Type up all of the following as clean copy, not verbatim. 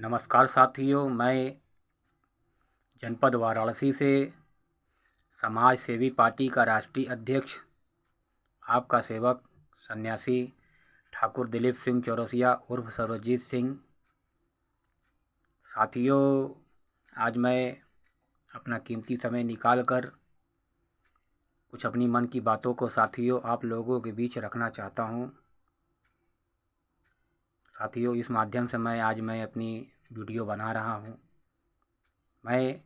नमस्कार साथियों, मैं जनपद वाराणसी से समाज सेवी पार्टी का राष्ट्रीय अध्यक्ष आपका सेवक सन्यासी ठाकुर दिलीप सिंह चौरसिया उर्फ सर्वजीत सिंह। साथियों, आज मैं अपना कीमती समय निकाल कर कुछ अपनी मन की बातों को साथियों आप लोगों के बीच रखना चाहता हूँ। साथियों, इस माध्यम से मैं अपनी वीडियो बना रहा हूँ। मैं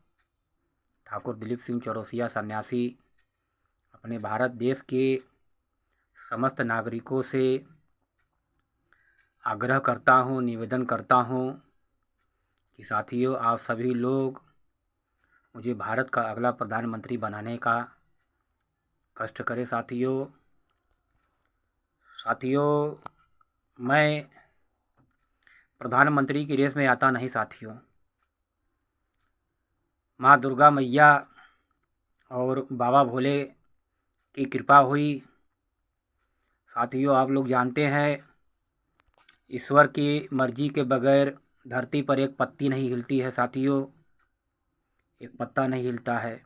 ठाकुर दिलीप सिंह चौरसिया सन्यासी अपने भारत देश के समस्त नागरिकों से आग्रह करता हूँ, निवेदन करता हूँ कि साथियों आप सभी लोग मुझे भारत का अगला प्रधानमंत्री बनाने का कष्ट करें। साथियों, मैं प्रधानमंत्री की रेस में आता नहीं साथियों। माँ दुर्गा मैया और बाबा भोले की कृपा हुई। साथियों, आप लोग जानते हैं ईश्वर की मर्जी के बगैर धरती पर एक पत्ती नहीं हिलती है साथियों, एक पत्ता नहीं हिलता है।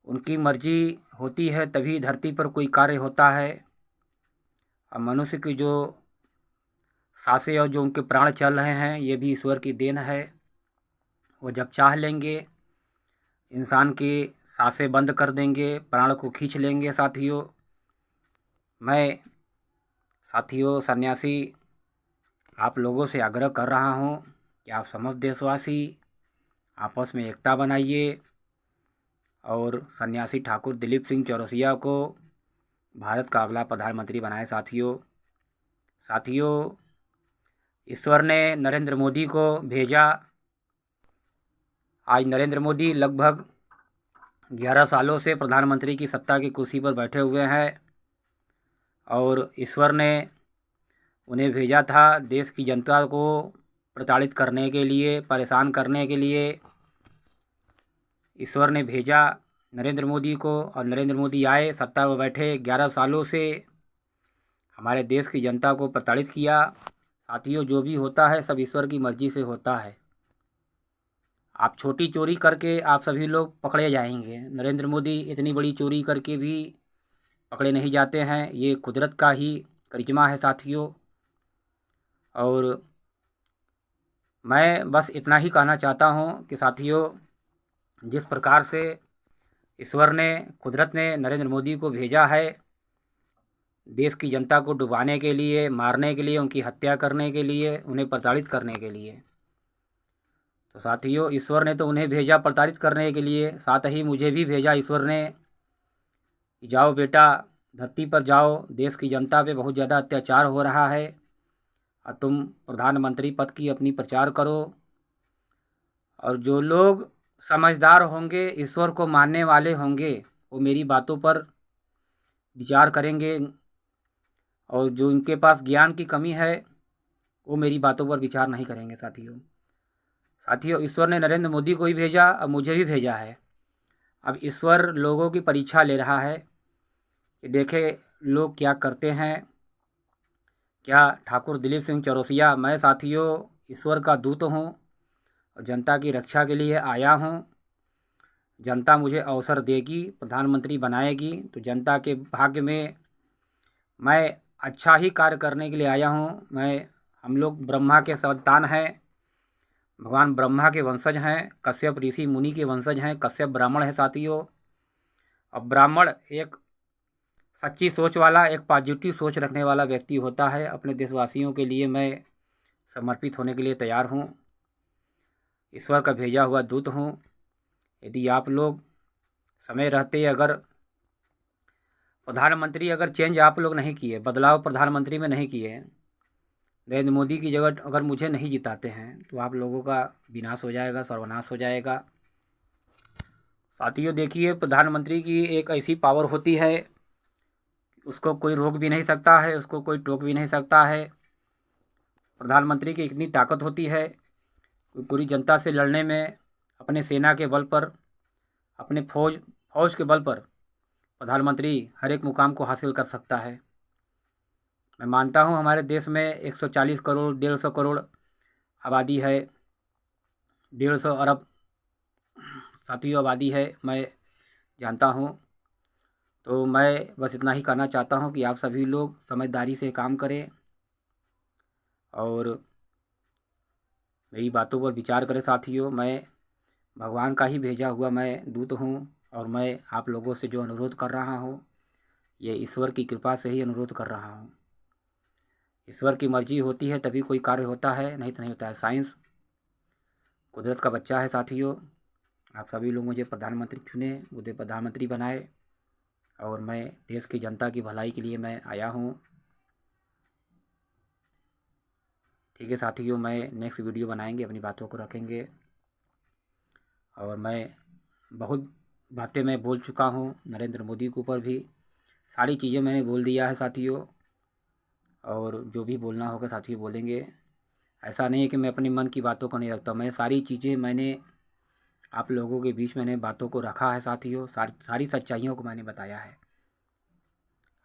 उनकी मर्जी होती है तभी धरती पर कोई कार्य होता है। और मनुष्य की जो सांसें और जो उनके प्राण चल रहे हैं ये भी ईश्वर की देन है। वो जब चाह लेंगे इंसान की सांसें बंद कर देंगे, प्राण को खींच लेंगे। मैं साथियों सन्यासी आप लोगों से आग्रह कर रहा हूँ कि आप समस्त देशवासी आपस में एकता बनाइए और सन्यासी ठाकुर दिलीप सिंह चौरसिया को भारत का अगला प्रधानमंत्री बनाए। साथियों, ईश्वर ने नरेंद्र मोदी को भेजा। आज नरेंद्र मोदी लगभग 11 सालों से प्रधानमंत्री की सत्ता की कुर्सी पर बैठे हुए हैं और ईश्वर ने उन्हें भेजा था देश की जनता को प्रताड़ित करने के लिए, परेशान करने के लिए। ईश्वर ने भेजा नरेंद्र मोदी को और नरेंद्र मोदी आए, सत्ता पर बैठे, 11 सालों से हमारे देश की जनता को प्रताड़ित किया। साथियों, जो भी होता है सब ईश्वर की मर्जी से होता है। आप छोटी चोरी करके आप सभी लोग पकड़े जाएंगे, नरेंद्र मोदी इतनी बड़ी चोरी करके भी पकड़े नहीं जाते हैं। ये कुदरत का ही करिश्मा है साथियों। और मैं बस इतना ही कहना चाहता हूँ कि साथियों, जिस प्रकार से ईश्वर ने, कुदरत ने नरेंद्र मोदी को भेजा है देश की जनता को डुबाने के लिए, मारने के लिए, उनकी हत्या करने के लिए, उन्हें प्रताड़ित करने के लिए, तो साथियों ईश्वर ने तो उन्हें भेजा प्रताड़ित करने के लिए, साथ ही मुझे भी भेजा ईश्वर ने कि जाओ बेटा धरती पर जाओ, देश की जनता पे बहुत ज़्यादा अत्याचार हो रहा है और तुम प्रधानमंत्री पद की अपनी प्रचार करो। और जो लोग समझदार होंगे, ईश्वर को मानने वाले होंगे, वो मेरी बातों पर विचार करेंगे और जो उनके पास ज्ञान की कमी है वो मेरी बातों पर विचार नहीं करेंगे। साथियों, ईश्वर ने नरेंद्र मोदी को ही भेजा और मुझे भी भेजा है। अब ईश्वर लोगों की परीक्षा ले रहा है कि देखे लोग क्या करते हैं। क्या ठाकुर दिलीप सिंह चौरसिया, मैं साथियों ईश्वर का दूत हूँ और जनता की रक्षा के लिए आया हूँ। जनता मुझे अवसर देगी, प्रधानमंत्री बनाएगी तो जनता के भाग्य में मैं अच्छा ही कार्य करने के लिए आया हूँ। हम लोग ब्रह्मा के संतान हैं, भगवान ब्रह्मा के वंशज हैं, कश्यप ऋषि मुनि के वंशज हैं, कश्यप ब्राह्मण है साथियों। अब ब्राह्मण एक सच्ची सोच वाला, एक पॉजिटिव सोच रखने वाला व्यक्ति होता है। अपने देशवासियों के लिए मैं समर्पित होने के लिए तैयार हूँ, ईश्वर का भेजा हुआ दूत हूँ। यदि आप लोग समय रहते अगर चेंज आप लोग नहीं किए, बदलाव प्रधानमंत्री में नहीं किए, नरेंद्र मोदी की जगह अगर मुझे नहीं जिताते हैं तो आप लोगों का विनाश हो जाएगा, सर्वनाश हो जाएगा। साथियों देखिए, प्रधानमंत्री की एक ऐसी पावर होती है, उसको कोई रोक भी नहीं सकता है, उसको कोई टोक भी नहीं सकता है। प्रधानमंत्री की इतनी ताकत होती है कि पूरी जनता से लड़ने में अपने सेना के बल पर, अपने फौज के बल पर प्रधानमंत्री हर एक मुकाम को हासिल कर सकता है। मैं मानता हूँ हमारे देश में 140 करोड़ 150 करोड़ आबादी है, 150 अरब साथियों आबादी है, मैं जानता हूँ। तो मैं बस इतना ही कहना चाहता हूँ कि आप सभी लोग समझदारी से काम करें और मेरी बातों पर विचार करें साथियों। मैं भगवान का ही भेजा हुआ मैं दूत हूँ और मैं आप लोगों से जो अनुरोध कर रहा हूँ, ये ईश्वर की कृपा से ही अनुरोध कर रहा हूँ। ईश्वर की मर्जी होती है तभी कोई कार्य होता है, नहीं तो नहीं होता है। साइंस कुदरत का बच्चा है साथियों। आप सभी लोग मुझे प्रधानमंत्री चुने, मुझे प्रधानमंत्री बनाए और मैं देश की जनता की भलाई के लिए मैं आया हूँ। ठीक है साथियों, मैं नेक्स्ट वीडियो बनाएंगे, अपनी बातों को रखेंगे। और मैं बहुत बातें मैं बोल चुका हूँ नरेंद्र मोदी के ऊपर भी, सारी चीज़ें मैंने बोल दिया है साथियों। और जो भी बोलना होगा साथियों बोलेंगे। ऐसा नहीं है कि मैं अपने मन की बातों को नहीं रखता, मैं सारी चीज़ें मैंने आप लोगों के बीच मैंने बातों को रखा है साथियों, सारी सच्चाइयों को मैंने बताया है।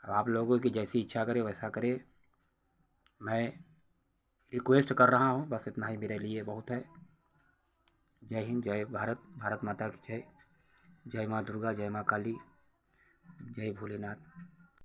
अब आप लोगों की जैसी इच्छा करे वैसा करे। मैं रिक्वेस्ट कर रहा हूँ, बस इतना ही मेरे लिए बहुत है। जय हिंद, जय भारत, भारत माता की जय। जय माँ दुर्गा, जय माँ काली, जय भोलेनाथ।